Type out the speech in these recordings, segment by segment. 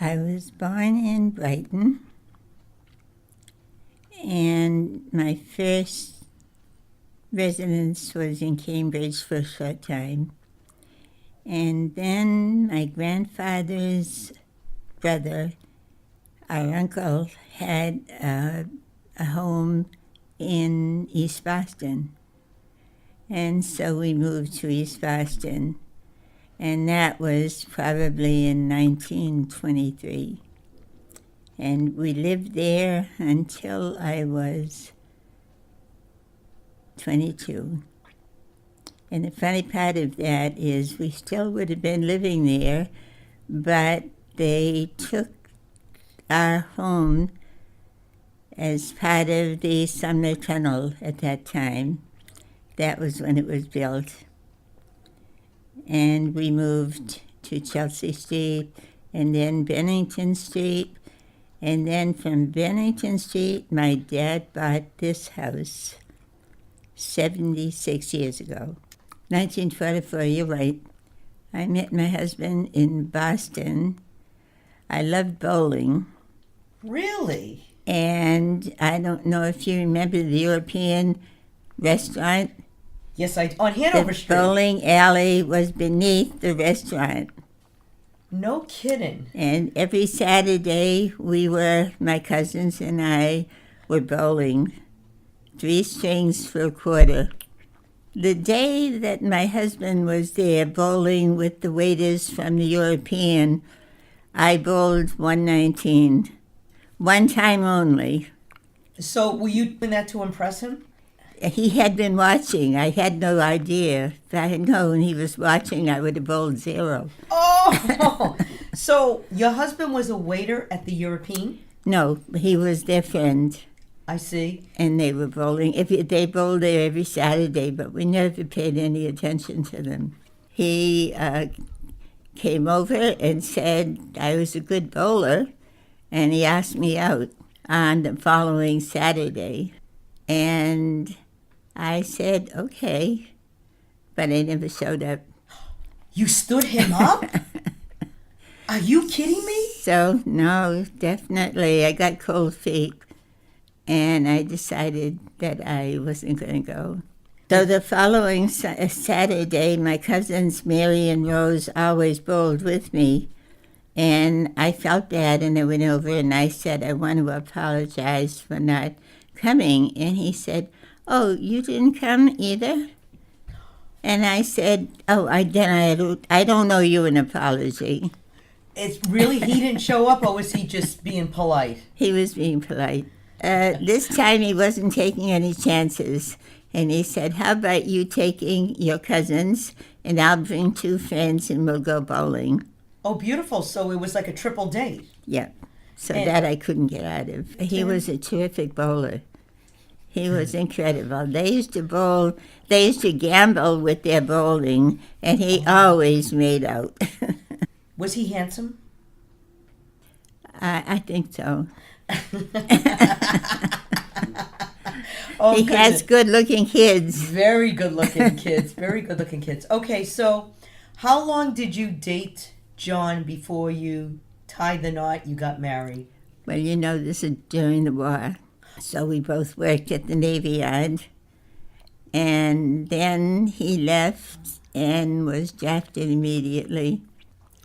I was born in Brighton, and my first residence was in Cambridge for a short time. And then my grandfather's brother, our uncle, had a home in East Boston. And so we moved to East Boston. And that was probably in 1923. And we lived there until I was 22. And the funny part of that is we still would have been living there, but they took our home as part of the Sumner Tunnel at that time. That was when it was built. And we moved to Chelsea Street and then Bennington Street. And then from Bennington Street, my dad bought this house 76 years ago. 1944, you're right. I met my husband in Boston. I loved bowling. Really? And I don't know if you remember the European restaurant. Yes, on Hanover Street. The bowling alley was beneath the restaurant. No kidding. And every Saturday, my cousins and I were bowling. 3 strings for a quarter. The day that my husband was there bowling with the waiters from the European, I bowled 119. One time only. So were you doing that to impress him? He had been watching. I had no idea. If I had known he was watching, I would have bowled 0. Oh! So your husband was a waiter at the European? No, he was their friend. I see. And they were bowling. They bowled there every Saturday, but we never paid any attention to them. He came over and said I was a good bowler, and he asked me out on the following Saturday. And I said, okay, but I never showed up. You stood him up? Are you kidding me? So, no, definitely. I got cold feet. And I decided that I wasn't going to go. So the following Saturday, my cousins Mary and Rose always bowled with me. And I felt bad, and I went over and I said, I want to apologize for not coming. And he said, oh, you didn't come either? And I said, oh, I don't owe you an apology. It's really, he didn't show up, or was he just being polite? He was being polite. This time he wasn't taking any chances. And he said, how about you taking your cousins, and I'll bring 2 friends and we'll go bowling. Oh, beautiful. So it was like a triple date. Yeah. So that I couldn't get out of. He was a terrific bowler. He was incredible. They used to gamble with their bowling, and he always made out. Was he handsome? I think so. Oh, he has good-looking kids. Very good-looking kids. Very good-looking kids. Okay, so how long did you date John before you tied the knot, you got married? Well, this is during the war. So we both worked at the Navy Yard. And then he left and was drafted immediately.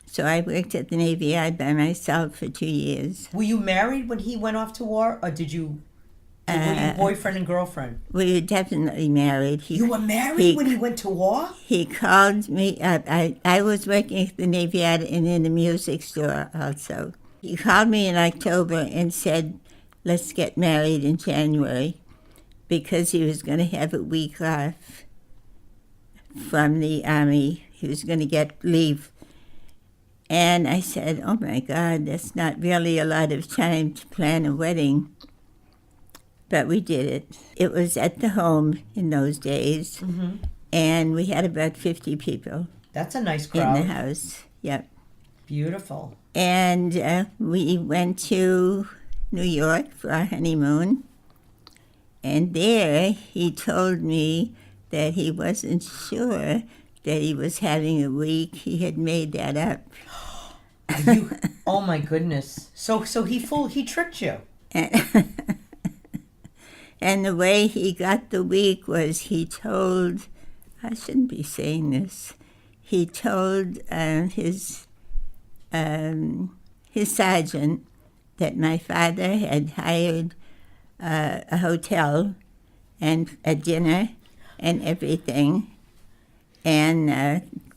So I worked at the Navy Yard by myself for 2 years. Were you married when he went off to war, or were you boyfriend and girlfriend? We were definitely married. You were married when he went to war? He called me up. I was working at the Navy Yard and in the music store also. He called me in October and said, let's get married in January, because he was going to have a week off from the Army. He was going to get leave. And I said, oh my God, that's not really a lot of time to plan a wedding. But we did it. It was at the home in those days, and we had about 50 people. That's a nice crowd. In the house, yep. Beautiful. And we went to New York for our honeymoon, and there he told me that he wasn't sure that he was having a week. He had made that up. You, oh my goodness. So he tricked you. And the way he got the week was he told, I shouldn't be saying this, he told his sergeant that my father had hired a hotel and a dinner and everything, and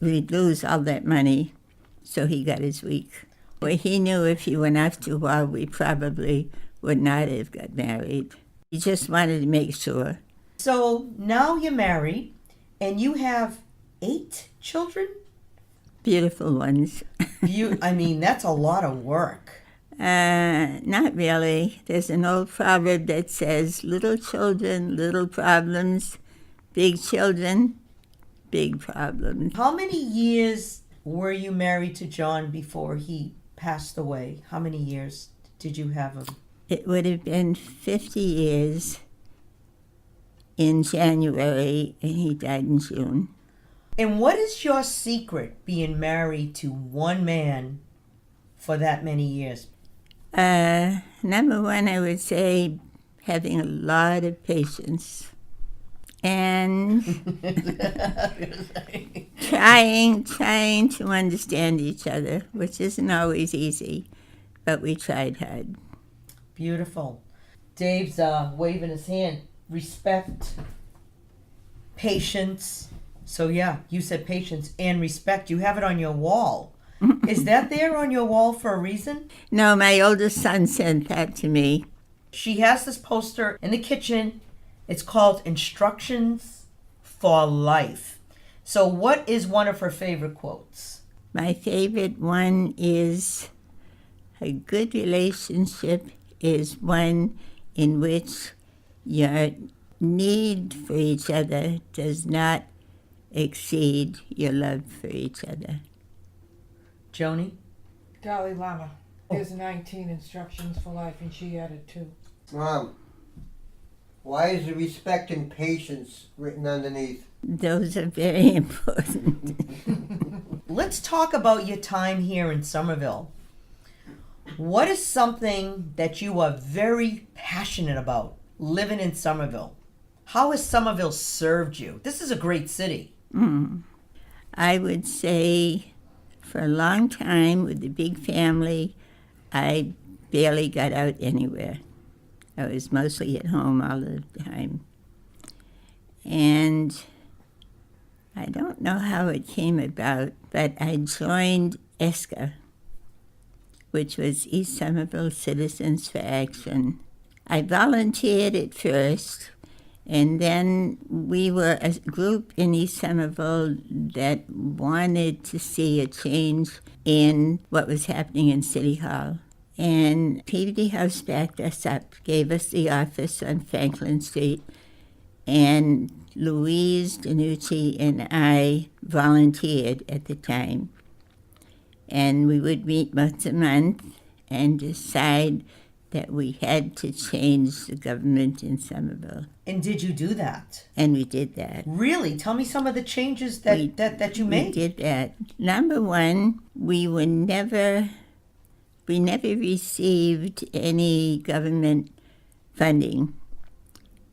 we'd lose all that money, so he got his week. Well, he knew if he went off to war, we probably would not have got married. He just wanted to make sure. So now you're married and you have 8 children? Beautiful ones. I mean, that's a lot of work. Not really. There's an old proverb that says, little children, little problems, big children, big problems. How many years were you married to John before he passed away? How many years did you have him? It would have been 50 years in January, and he died in June. And what is your secret being married to one man for that many years? Number one, I would say having a lot of patience and trying to understand each other, which isn't always easy, but we tried hard. Beautiful. Dave's waving his hand. Respect, patience. So yeah, you said patience and respect. You have it on your wall. Is that there on your wall for a reason? No, my oldest son sent that to me. She has this poster in the kitchen. It's called Instructions for Life. So what is one of her favorite quotes? My favorite one is, a good relationship is one in which your need for each other does not exceed your love for each other. Joni? Dalai Lama. There's 19 instructions for life, and she added 2. Mom, why is the respect and patience written underneath? Those are very important. Let's talk about your time here in Somerville. What is something that you are very passionate about living in Somerville? How has Somerville served you? This is a great city. I would say for a long time with the big family, I barely got out anywhere. I was mostly at home all the time. And I don't know how it came about, but I joined ESCA, which was East Somerville Citizens for Action. I volunteered at first, and then we were a group in East Somerville that wanted to see a change in what was happening in City Hall. And Peabody House backed us up, gave us the office on Franklin Street, and Louise DiNucci and I volunteered at the time. And we would meet once a month and decide that we had to change the government in Somerville. And did you do that? And we did that. Really? Tell me some of the changes that you made. We did that. Number one, we never received any government funding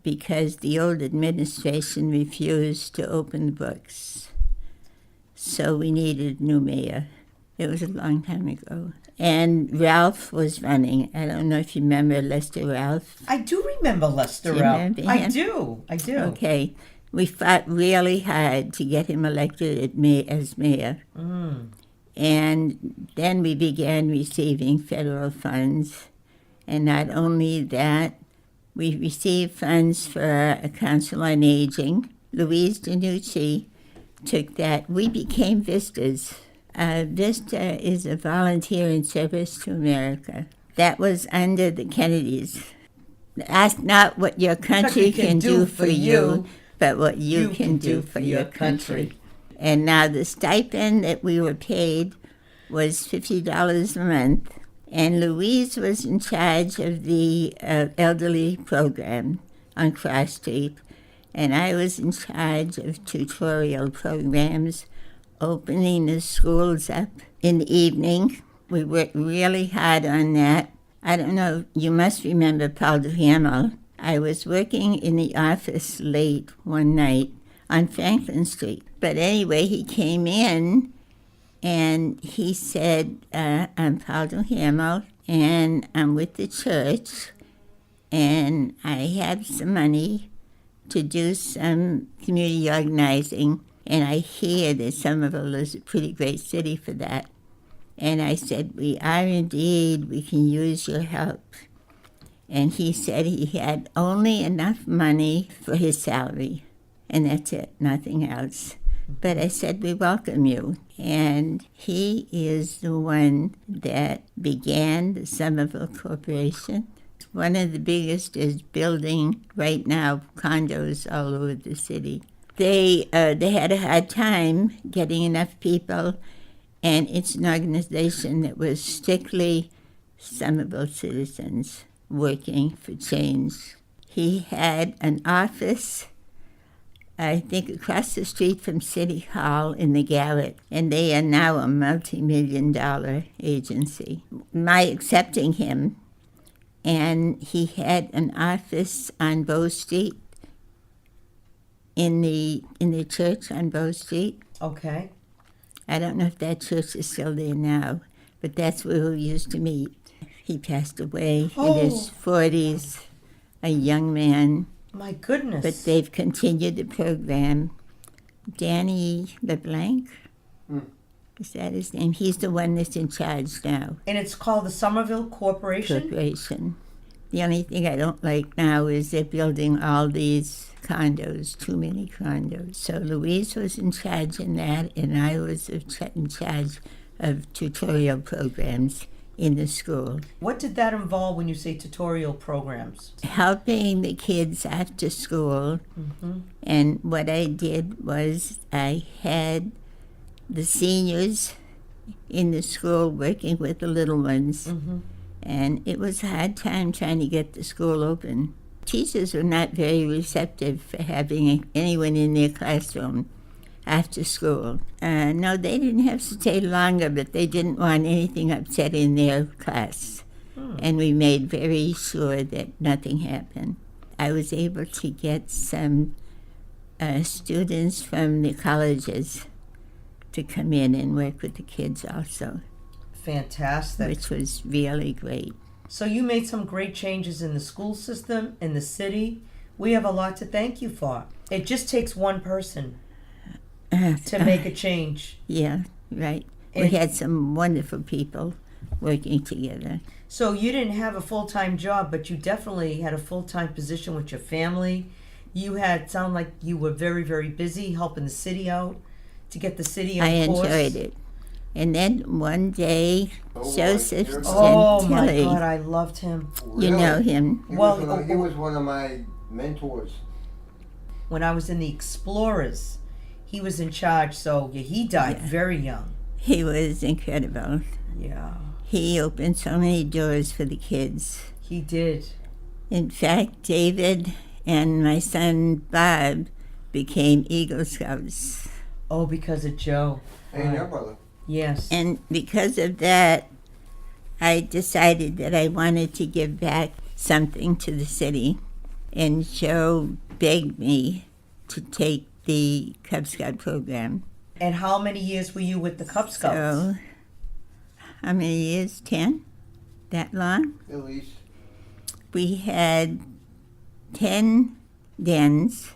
because the old administration refused to open the books. So we needed a new mayor. It was a long time ago. And Ralph was running. I don't know if you remember Lester Ralph. I do remember Lester Do you Ralph. remember I him? do. Okay. We fought really hard to get him elected as mayor. And then we began receiving federal funds. And not only that, we received funds for a council on aging. Louise DiNucci took that. We became Vistas. Vista is a volunteer in service to America. That was under the Kennedys. Ask not what your country can do for you, but what you can do for your country. And now the stipend that we were paid was $50 a month. And Louise was in charge of the elderly program on Cross Street. And I was in charge of tutorial programs, opening the schools up in the evening. We worked really hard on that. I don't know, you must remember Paul Duhamel. I was working in the office late one night on Franklin Street. But anyway, he came in and he said, I'm Paul Duhamel and I'm with the church and I have some money to do some community organizing, and I hear that Somerville is a pretty great city for that. And I said, we are indeed, we can use your help. And he said he had only enough money for his salary, and that's it, nothing else. But I said, we welcome you. And he is the one that began the Somerville Corporation. One of the biggest is building right now condos all over the city. They had a hard time getting enough people, and it's an organization that was strictly Somerville citizens working for change. He had an office, I think, across the street from City Hall in the Garrett, and they are now a multi-million-dollar agency. My accepting him, and he had an office on Bow Street, in the church on Bow Street. Okay. I don't know if that church is still there now, but that's where we used to meet. He passed away in his 40s, a young man. My goodness. But they've continued the program. Danny LeBlanc, is that his name? He's the one that's in charge now. And it's called the Somerville Corporation? Corporation. The only thing I don't like now is they're building all these condos, too many condos. So Louise was in charge in that, and I was in charge of tutorial programs in the school. What did that involve when you say tutorial programs? Helping the kids after school. And what I did was I had the seniors in the school working with the little ones. And it was a hard time trying to get the school open. Teachers were not very receptive for having anyone in their classroom after school. No, they didn't have to stay longer, but they didn't want anything upset in their class. And we made very sure that nothing happened. I was able to get some students from the colleges to come in and work with the kids also, Fantastic. which was really great. So you made some great changes in the school system, in the city. We have a lot to thank you for. It just takes one person to make a change. Yeah, right. We And- had some wonderful people working together. So you didn't have a full-time job, but you definitely had a full-time position with your family. You sound like you were very, very busy helping the city out to get the city on I course. enjoyed it. And then one day, Joseph Oh my Gentili, God, I loved him. you know him. He, Well, he was one of my mentors. When I was in the Explorers, he was in charge. So yeah, he died very young. He was incredible. Yeah, He opened so many doors for the kids. he did. In fact, David and my son Bob became Eagle Scouts. Oh, because of Joe. And your brother. Yes. And because of that, I decided that I wanted to give back something to the city. And Joe begged me to take the Cub Scout program. And how many years were you with the Cub Scouts? So, how many years? 10? That long? At least. We had 10 dens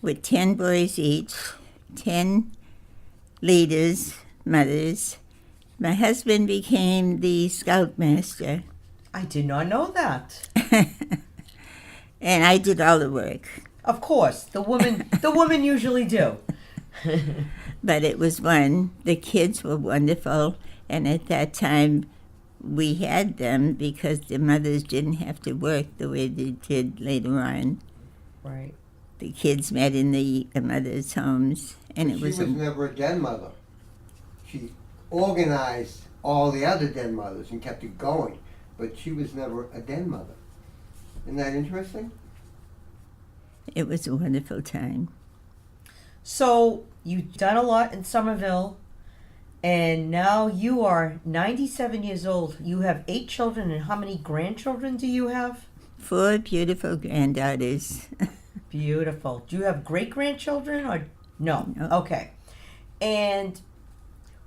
with 10 boys each, 10 leaders, mothers. My husband became the scoutmaster, I did not know that. and I did all the work. Of course, the women usually do. But it was fun. The kids were wonderful, and at that time, we had them because the mothers didn't have to work the way they did later on. Right. The kids met in the mothers' homes, and it She was was never a den mother. She organized all the other den mothers and kept it going, but she was never a den mother. Isn't that interesting? it was a wonderful time. So you've done a lot in Somerville. And now you are 97 years old. You have 8 children, and how many grandchildren do you have? 4 beautiful granddaughters. Beautiful. Do you have great grandchildren or no? No. Okay. And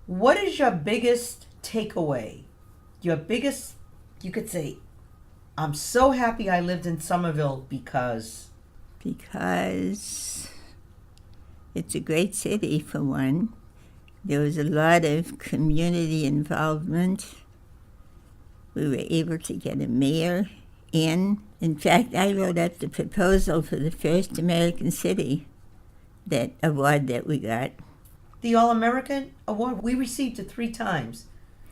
what is your biggest takeaway? Your biggest, you could say, I'm so happy I lived in Somerville because. Because it's a great city, for one. There was a lot of community involvement. We were able to get a mayor in. In fact, I wrote up the proposal for the first American city, that award that we got. The All American Award, we received it 3 times.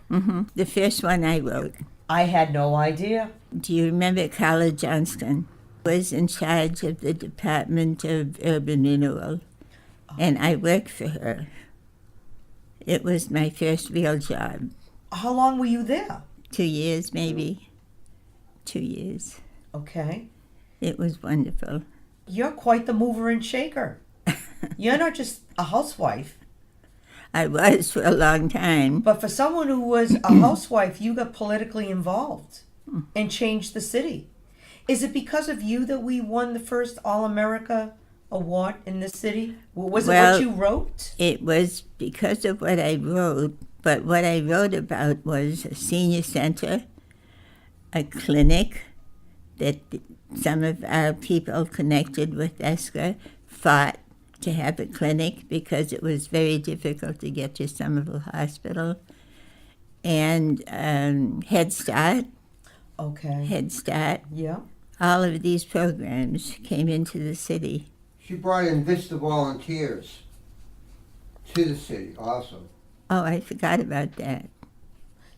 The first one I wrote. I had no idea. Do you remember Carla Johnston? Was in charge of the Department of Urban Renewal, and I worked for her. It was my first real job. How long were you there? 2 years, maybe. 2 years. Okay. It was wonderful. You're quite the mover and shaker. You're not just a housewife, I was for a long time. but for someone who was a housewife, you got politically involved and changed the city. Is it because of you that we won the first All-America Award in this city? Was it Well, what you wrote? It was because of what I wrote, but what I wrote about was a senior center, a clinic that some of our people connected with ESCA fought to have a clinic because it was very difficult to get to Somerville Hospital, and Head Start. Okay. Head Start. Yeah. All of these programs came into the city. She brought in Vista volunteers to the city also. Oh, I forgot about that.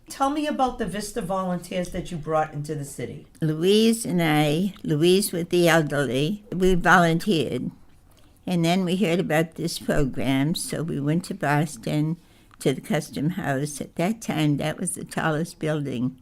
Tell me about the Vista volunteers that you brought into the city. Louise and I, Louise with the elderly, we volunteered. And then we heard about this program, so we went to Boston to the Custom House. At that time, that was the tallest building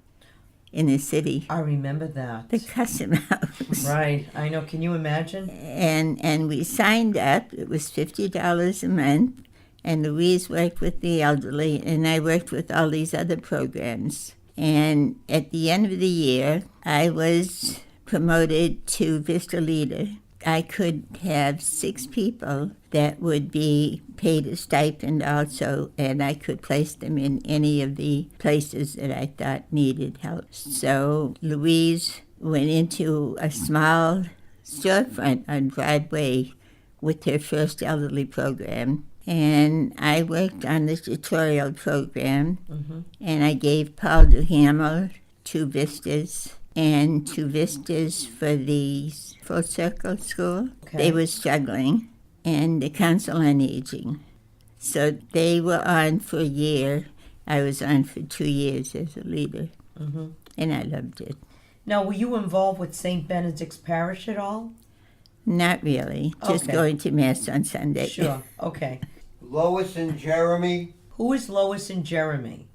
in the city, I remember that. the Custom House. Right. I know. Can you imagine? And we signed up. It was $50 a month. And Louise worked with the elderly, and I worked with all these other programs. And at the end of the year, I was promoted to Vista Leader. I could have 6 people that would be paid a stipend also, and I could place them in any of the places that I thought needed help. So Louise went into a small storefront on Broadway with her first elderly program. And I worked on the tutorial program, and I gave Paul Duhamel 2 vistas and 2 vistas for the Full Circle School. Okay. They were struggling, and the Council on Aging. So they were on for a year. I was on for 2 years as a leader, and I loved it. Now, were you involved with St. Benedict's Parish at all? Not really, just Okay. going to Mass on Sunday. Sure. Okay. Lois and Jeremy, Who is Lois and Jeremy?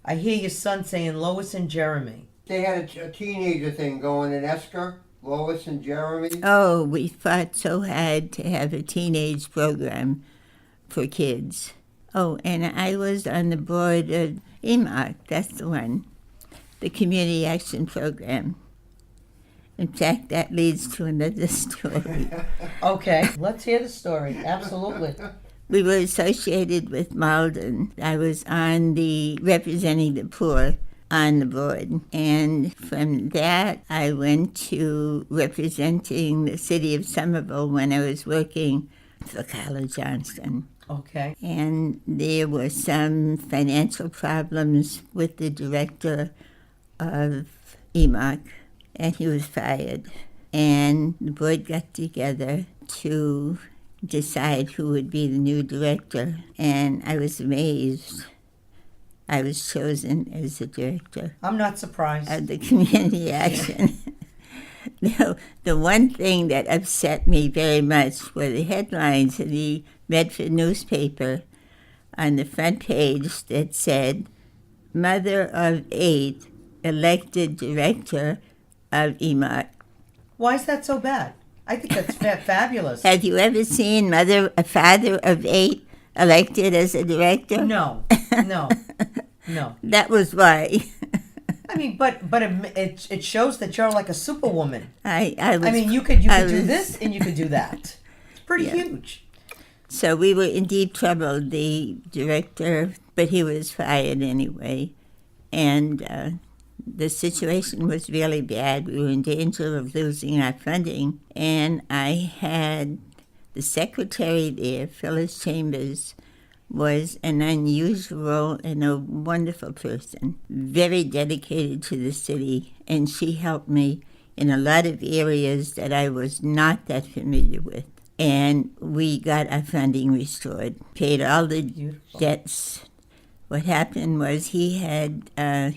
I hear your son saying Lois and Jeremy. they had a teenager thing going in Esker. Lois and Jeremy. Oh, we fought so hard to have a teenage program for kids. Oh, and I was on the board of EMOC, that's the one, the Community Action Program. In fact, that leads to another story. Okay. Let's hear the story. Absolutely. We were associated with Malden. I was on the representing the poor on the board. And from that, I went to representing the city of Somerville when I was working for Carla Johnston. Okay. And there were some financial problems with the director of EMOC, and he was fired. And the board got together to decide who would be the new director, and I was amazed. I was chosen as the director I'm not surprised. of the community action. The one thing that upset me very much were the headlines in the Medford newspaper on the front page that said, "Mother of 8 elected director of EMOC." Why is that so bad? I think that's fabulous. Have you ever seen a father of 8 elected as a director? No. No, no. That was why. I mean, but it shows that you're like a superwoman. I was. I mean, you could I do was- this and you could do that. It's pretty Yeah. huge. So we were in deep trouble. The director, but he was fired anyway, and the situation was really bad. We were in danger of losing our funding, and I had the secretary there, Phyllis Chambers, was an unusual and a wonderful person, very dedicated to the city, and she helped me in a lot of areas that I was not that familiar with. And we got our funding restored, paid all the Beautiful. debts. What happened was he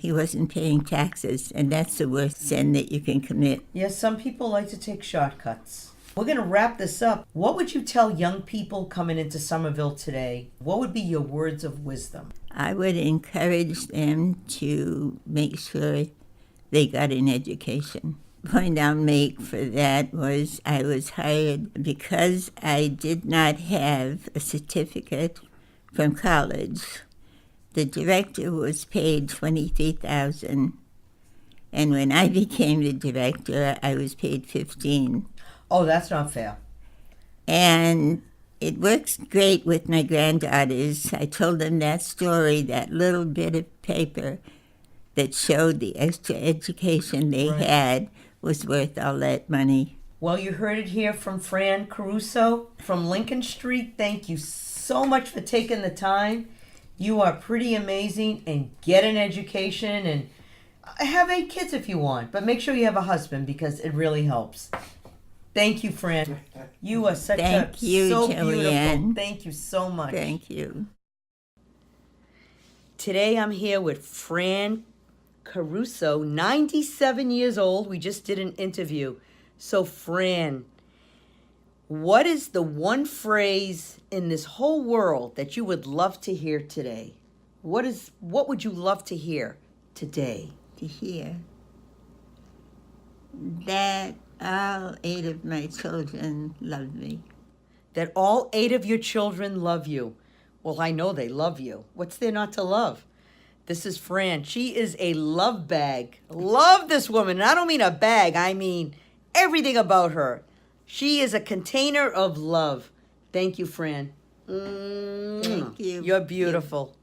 wasn't paying taxes, and that's the worst sin that you can commit. Yes, some people like to take shortcuts. We're going to wrap this up. What would you tell young people coming into Somerville today? What would be your words of wisdom? I would encourage them to make sure they got an education. The point I'll make for that was I was hired because I did not have a certificate from college. The director was paid $23,000, and when I became the director, I was paid $15,000. Oh, that's not fair. And it works great with my granddaughters. I told them that story, that little bit of paper that showed the extra education they Right. had was worth all that money. Well, you heard it here from Fran Caruso from Lincoln Street. Thank you so much for taking the time. You are pretty amazing, and get an education and have 8 kids if you want, but make sure you have a husband because it really helps. Thank you, Fran. You are such Thank a you, so Joanne. beautiful. Thank you so much. Thank you. Today I'm here with Fran Caruso, 97 years old. We just did an interview. So, Fran, what is the one phrase in this whole world that you would love to hear today? What would you love to hear today? To hear that all 8 of my children love me. That all 8 of your children love you. Well, I know they love you. What's there not to love? This is Fran. She is a love bag. Love this woman. And I don't mean a bag. I mean everything about her. She is a container of love. Thank you, Fran. Thank you. You're beautiful.